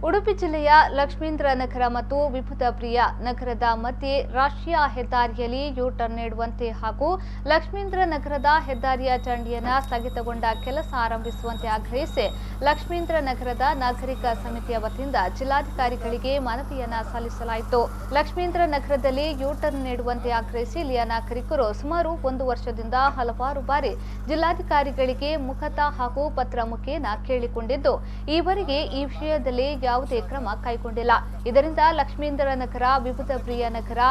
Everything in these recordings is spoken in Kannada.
ಉಡುಪಿ ಜಿಲ್ಲೆಯ ಲಕ್ಷ್ಮೀಂದ್ರ ನಗರ ಮತ್ತು ವಿಭುಧಪ್ರಿಯ ನಗರದ ಮಧ್ಯೆ ರಾಷ್ಟ್ರೀಯ ಹೆದ್ದಾರಿಯಲ್ಲಿ ಯೂ-ಟರ್ನ್ ನೀಡುವಂತೆ ಹಾಗೂ ಲಕ್ಷ್ಮೀಂದ್ರ ನಗರದ ಹೆದ್ದಾರಿಯ ಚಂಡಿಯನ್ನು ಸ್ಥಗಿತಗೊಂಡ ಕೆಲಸ ಆರಂಭಿಸುವಂತೆ ಆಗ್ರಹಿಸಿ ಲಕ್ಷ್ಮೀಂದ್ರ ನಗರದ ನಾಗರಿಕ ಸಮಿತಿಯ ವತಿಯಿಂದ ಜಿಲ್ಲಾಧಿಕಾರಿಗಳಿಗೆ ಮನವಿಯನ್ನು ಸಲ್ಲಿಸಲಾಯಿತು. ಲಕ್ಷ್ಮೀಂದ್ರ ನಗರದಲ್ಲಿ ಯೂ-ಟರ್ನ್ ನೀಡುವಂತೆ ಆಗ್ರಹಿಸಿ ಇಲ್ಲಿಯ ನಾಗರಿಕರು ಸುಮಾರು 1 ವರ್ಷದಿಂದ ಹಲವಾರು ಬಾರಿ ಜಿಲ್ಲಾಧಿಕಾರಿಗಳಿಗೆ ಮುಖತಃ ಹಾಗೂ ಪತ್ರ ಮುಖೇನ ಕೇಳಿಕೊಂಡಿದ್ದು ಈವರೆಗೆ ಈ ವಿಷಯದಲ್ಲಿ ಯಾವುದೇ ಕ್ರಮ ಕೈಗೊಂಡಿಲ್ಲ. ಇದರಿಂದ ಲಕ್ಷ್ಮೀಂದ್ರ ನಗರ, ವಿಭುಧಪ್ರಿಯ ನಗರ,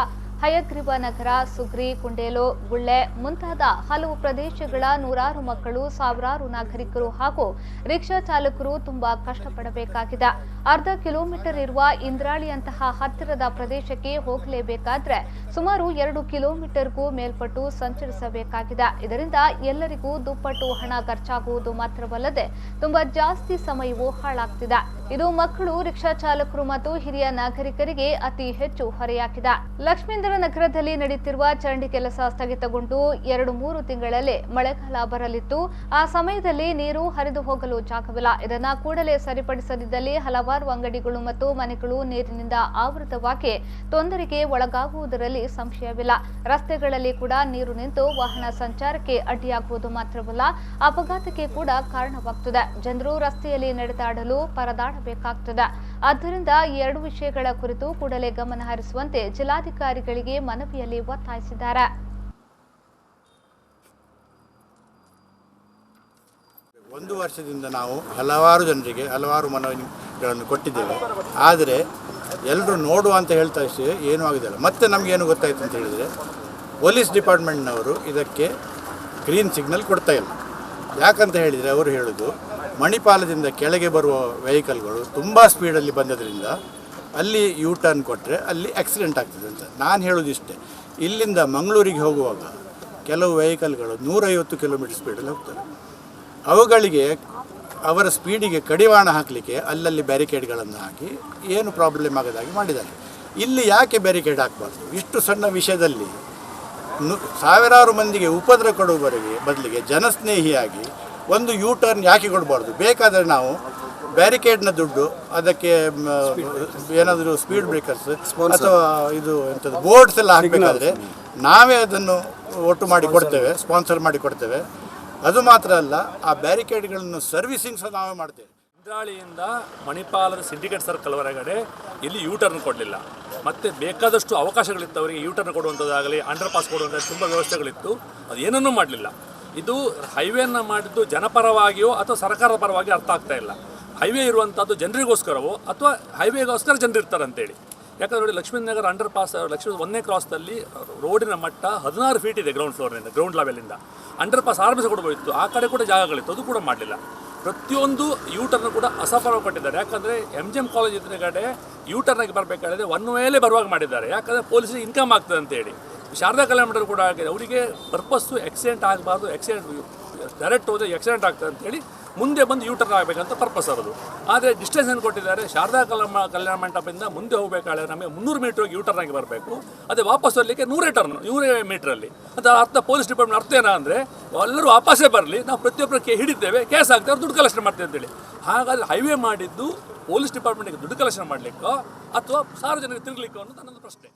ಹಯಗ್ರೀವ ನಗರ, ಸುಗ್ರಿ, ಕುಂಡೇಲು, ಗುಳ್ಳೆ ಮುಂತಾದ ಹಲವು ಪ್ರದೇಶಗಳ ನೂರಾರು ಮಕ್ಕಳು, ಸಾವಿರಾರು ನಾಗರಿಕರು ಹಾಗೂ ರಿಕ್ಷಾ ಚಾಲಕರು ತುಂಬಾ ಕಷ್ಟಪಡಬೇಕಾಗಿದೆ. ಅರ್ಧ ಕಿಲೋಮೀಟರ್ ಇರುವ ಇಂದ್ರಾಳಿಯಂತಹ ಹತ್ತಿರದ ಪ್ರದೇಶಕ್ಕೆ ಹೋಗಲೇಬೇಕಾದ್ರೆ ಸುಮಾರು 2 ಕಿಲೋಮೀಟರ್ಗೂ ಮೇಲ್ಪಟ್ಟು ಸಂಚರಿಸಬೇಕಾಗಿದೆ. ಇದರಿಂದ ಎಲ್ಲರಿಗೂ ದುಪ್ಪಟ್ಟು ಹಣ ಖರ್ಚಾಗುವುದು ಮಾತ್ರವಲ್ಲದೆ ತುಂಬಾ ಜಾಸ್ತಿ ಸಮಯವೂ ಹಾಳಾಗ್ತಿದೆ. ಇದು ಮಕ್ಕಳು, ರಿಕ್ಷಾ ಚಾಲಕರು ಮತ್ತು ಹಿರಿಯ ನಾಗರಿಕರಿಗೆ ಅತಿ ಹೆಚ್ಚು ಹೊರೆಯಾಗಿದೆ. ಲಕ್ಷ್ಮೀಂದ್ರ ನಗರದಲ್ಲಿ ನಡೆಯುತ್ತಿರುವ ಚರಂಡಿ ಕೆಲಸ ಸ್ಥಗಿತಗೊಂಡು 2-3 ತಿಂಗಳಲ್ಲೇ ಮಳೆಗಾಲ ಬರಲಿದ್ದು ಆ ಸಮಯದಲ್ಲಿ ನೀರು ಹರಿದು ಹೋಗಲು ಜಾಗವಿಲ್ಲ. ಇದನ್ನ ಕೂಡಲೇ ಸರಿಪಡಿಸದಿದ್ದಲ್ಲಿ ಹಲವಾರು ಅಂಗಡಿಗಳು ಮತ್ತು ಮನೆಗಳು ನೀರಿನಿಂದ ಆವೃತವಾಗಿ ತೊಂದರೆಗೆ ಒಳಗಾಗುವುದರಲ್ಲಿ ಸಂಶಯವಿಲ್ಲ. ರಸ್ತೆಗಳಲ್ಲಿ ಕೂಡ ನೀರು ನಿಂತು ವಾಹನ ಸಂಚಾರಕ್ಕೆ ಅಡ್ಡಿಯಾಗುವುದು ಮಾತ್ರವಲ್ಲ, ಅಪಘಾತಕ್ಕೆ ಕೂಡ ಕಾರಣವಾಗುತ್ತದೆ. ಜನರು ರಸ್ತೆಯಲ್ಲಿ ನಡೆದಾಡಲು ಪರದಾಡಬೇಕಾಗುತ್ತದೆ. ಆದ್ದರಿಂದ ಈ 2 ವಿಷಯಗಳ ಕುರಿತು ಕೂಡಲೇ ಗಮನ ಹರಿಸುವಂತೆ ಜಿಲ್ಲಾಧಿಕಾರಿಗಳಿಗೆ ಮನವಿಯಲ್ಲಿ ಒತ್ತಾಯಿಸಿದ್ದಾರೆ. ಒಂದು ವರ್ಷದಿಂದ ನಾವು ಹಲವಾರು ಜನರಿಗೆ ಹಲವಾರು ಮನವಿಗಳನ್ನು ಕೊಟ್ಟಿದ್ದೇವೆ. ಆದರೆ ಎಲ್ಲರೂ ನೋಡುವ ಅಂತ ಹೇಳ್ತಾ ಏನೂ ಆಗಿದೆಯಲ್ಲ. ಮತ್ತೆ ನಮಗೇನು ಗೊತ್ತಾಯಿತು ಅಂತ ಹೇಳಿದರೆ ಪೊಲೀಸ್ ಡಿಪಾರ್ಟ್ಮೆಂಟ್ನವರು ಇದಕ್ಕೆ ಗ್ರೀನ್ ಸಿಗ್ನಲ್ ಕೊಡ್ತಾ ಇಲ್ಲ. ಯಾಕಂತ ಹೇಳಿದರೆ ಅವರು ಹೇಳೋದು ಮಣಿಪಾಲದಿಂದ ಕೆಳಗೆ ಬರುವ ವೆಹಿಕಲ್ಗಳು ತುಂಬ ಸ್ಪೀಡಲ್ಲಿ ಬಂದದ್ರಿಂದ ಅಲ್ಲಿ ಯೂ-ಟರ್ನ್ ಕೊಟ್ಟರೆ ಅಲ್ಲಿ ಆಕ್ಸಿಡೆಂಟ್ ಆಗ್ತದೆ ಅಂತ. ನಾನು ಹೇಳೋದು ಇಷ್ಟೇ, ಇಲ್ಲಿಂದ ಮಂಗಳೂರಿಗೆ ಹೋಗುವಾಗ ಕೆಲವು ವೆಹಿಕಲ್ಗಳು 150 ಕಿಲೋಮೀಟರ್ ಸ್ಪೀಡಲ್ಲಿ ಹೋಗ್ತವೆ. ಅವುಗಳಿಗೆ ಅವರ ಸ್ಪೀಡಿಗೆ ಕಡಿವಾಣ ಹಾಕಲಿಕ್ಕೆ ಅಲ್ಲಲ್ಲಿ ಬ್ಯಾರಿಕೇಡ್ಗಳನ್ನು ಹಾಕಿ ಏನು ಪ್ರಾಬ್ಲಮ್ ಆಗೋದಾಗಿ ಮಾಡಿದ್ದಾರೆ. ಇಲ್ಲಿ ಯಾಕೆ ಬ್ಯಾರಿಕೇಡ್ ಹಾಕಬಾರ್ದು? ಇಷ್ಟು ಸಣ್ಣ ವಿಷಯದಲ್ಲಿ ಸಾವಿರಾರು ಮಂದಿಗೆ ಉಪದ್ರ ಕೊಡುವವರೆಗೆ ಬದಲಿಗೆ ಜನಸ್ನೇಹಿಯಾಗಿ ಒಂದು ಯೂ-ಟರ್ನ್ ಯಾಕೆ ಕೊಡಬಾರ್ದು? ಬೇಕಾದರೆ ನಾವು ಬ್ಯಾರಿಕೇಡ್ನ ದುಡ್ಡು ಅದಕ್ಕೆ ಏನಾದರೂ ಸ್ಪೀಡ್ ಬ್ರೇಕರ್ಸ್ ಅಥವಾ ಇದು ಎಂಥದ್ದು ಬೋರ್ಡ್ಸ್ ಎಲ್ಲ ಹಾಕಬೇಕಾದ್ರೆ ನಾವೇ ಅದನ್ನು ಒಟ್ಟು ಮಾಡಿ ಕೊಡ್ತೇವೆ, ಸ್ಪಾನ್ಸರ್ ಮಾಡಿ ಕೊಡ್ತೇವೆ. ಅದು ಮಾತ್ರ ಅಲ್ಲ, ಆ ಬ್ಯಾರಿಕೇಡ್ಗಳನ್ನು ಸರ್ವಿಸಿಂಗ್ ಸಹ ನಾವೇ ಮಾಡ್ತೇವೆ. ಇಂದ್ರಾಳಿಯಿಂದ ಮಣಿಪಾಲದ ಸಿಂಡಿಕೇಟ್ ಸರ್ಕಲ್ ಹೊರಗಡೆ ಇಲ್ಲಿ ಯೂ-ಟರ್ನ್ ಕೊಡಲಿಲ್ಲ. ಮತ್ತು ಬೇಕಾದಷ್ಟು ಅವಕಾಶಗಳಿತ್ತು ಅವರಿಗೆ ಯೂ-ಟರ್ನ್ ಕೊಡುವಂಥದ್ದಾಗಲಿ ಅಂಡರ್ ಪಾಸ್ ಕೊಡುವಂಥ ತುಂಬ ವ್ಯವಸ್ಥೆಗಳಿತ್ತು. ಅದು ಏನನ್ನೂ ಮಾಡಲಿಲ್ಲ. ಇದು ಹೈವೇನ ಮಾಡಿದ್ದು ಜನಪರವಾಗಿಯೋ ಅಥವಾ ಸರ್ಕಾರದ ಪರವಾಗಿಯೋ ಅರ್ಥ ಆಗ್ತಾ ಇಲ್ಲ. ಹೈವೇ ಇರುವಂಥದ್ದು ಜನರಿಗೋಸ್ಕರವೋ ಅಥವಾ ಹೈವೇಗೋಸ್ಕರ ಜನರು ಇರ್ತಾರೆ ಅಂತೇಳಿ. ಯಾಕಂದರೆ ನೋಡಿ, ಲಕ್ಷ್ಮೀನಗರ ಅಂಡರ್ ಪಾಸ್ ಲಕ್ಷ್ಮೀ 1ನೇ ಕ್ರಾಸ್ನಲ್ಲಿ ರೋಡಿನ ಮಟ್ಟ 16 ಫೀಟ್ ಇದೆ ಗ್ರೌಂಡ್ ಫ್ಲೋರ್ನಿಂದ, ಗ್ರೌಂಡ್ ಲೆವೆಲಿಂದ. ಅಂಡರ್ ಪಾಸ್ ಆರಂಭಿಸಿಕೊಡ್ಬೋದಿತ್ತು, ಆ ಕಡೆ ಕೂಡ ಜಾಗಗಳಿತ್ತು, ಅದು ಕೂಡ ಮಾಡಲಿಲ್ಲ. ಪ್ರತಿಯೊಂದು ಯೂ-ಟರ್ನ್ ಕೂಡ ಅಸಫಲವಾಗಿ ಕೊಟ್ಟಿದ್ದಾರೆ. ಯಾಕಂದರೆ MGM ಕಾಲೇಜ್ ಎದುರುಗಡೆ ಯೂ-ಟರ್ನಾಗಿ ಬರಬೇಕಾದ್ರೆ 1 ವೇಲೆ ಬರುವಾಗ ಮಾಡಿದ್ದಾರೆ. ಯಾಕಂದರೆ ಪೊಲೀಸರಿಗೆ ಇನ್ಕಮ್ ಆಗ್ತದೆ ಅಂತೇಳಿ. ಶಾರದಾ ಕಲ್ಯಾಣ ಮಂಟಪ ಕೂಡ ಆಗಿದೆ. ಅವರಿಗೆ ಪರ್ಪಸ್ಸು ಆಕ್ಸಿಡೆಂಟ್ ಆಗಬಾರ್ದು, ಡೈರೆಕ್ಟ್ ಹೋದರೆ ಆಕ್ಸಿಡೆಂಟ್ ಆಗ್ತದೆ ಅಂತೇಳಿ ಮುಂದೆ ಬಂದು ಯೂ-ಟರ್ನ್ ಆಗಬೇಕಂತ ಪರ್ಪಸ್ ಅದು. ಆದರೆ ಡಿಸ್ಟೆನ್ಸ್ ಏನು ಕೊಟ್ಟಿದ್ದಾರೆ, ಶಾರದಾ ಕಲ್ಯಾಣ ಮಂಟಪದಿಂದ ಮುಂದೆ ಹೋಗಬೇಕಾದ್ರೆ ನಮಗೆ 300 ಮೀಟರ್ ಹೋಗಿ ಯೂ-ಟರ್ನ್ ಆಗಿ ಬರಬೇಕು. ಅದೇ ವಾಪಸ್ ಬರಲಿಕ್ಕೆ 100 ಮೀಟ್ರಲ್ಲಿ. ಅಂತ ಅರ್ಥ ಪೊಲೀಸ್ ಡಿಪಾರ್ಟ್ಮೆಂಟ್ ಅರ್ಥ ಏನಂದರೆ ಎಲ್ಲರೂ ವಾಪಸ್ಸೇ ಬರಲಿ, ನಾವು ಪ್ರತಿಯೊಬ್ಬರು ಹಿಡಿದ್ದೇವೆ, ಕೇಸ್ ಆಗ್ತೇವೆ, ದುಡ್ಡು ಕಲೆಕ್ಷನ್ ಮಾಡ್ತೇವೆ ಅಂತೇಳಿ. ಹಾಗಾದರೆ ಹೈವೇ ಮಾಡಿದ್ದು ಪೊಲೀಸ್ ಡಿಪಾರ್ಟ್ಮೆಂಟಿಗೆ ದುಡ್ಡು ಕಲೆಕ್ಷನ್ ಮಾಡಲಿಕ್ಕೋ ಅಥವಾ ಸಾರ್ವಜನಿಕ ತಿರುಗಲಿಕ್ಕೋ ಅನ್ನೋದು ನನ್ನೊಂದು ಪ್ರಶ್ನೆ.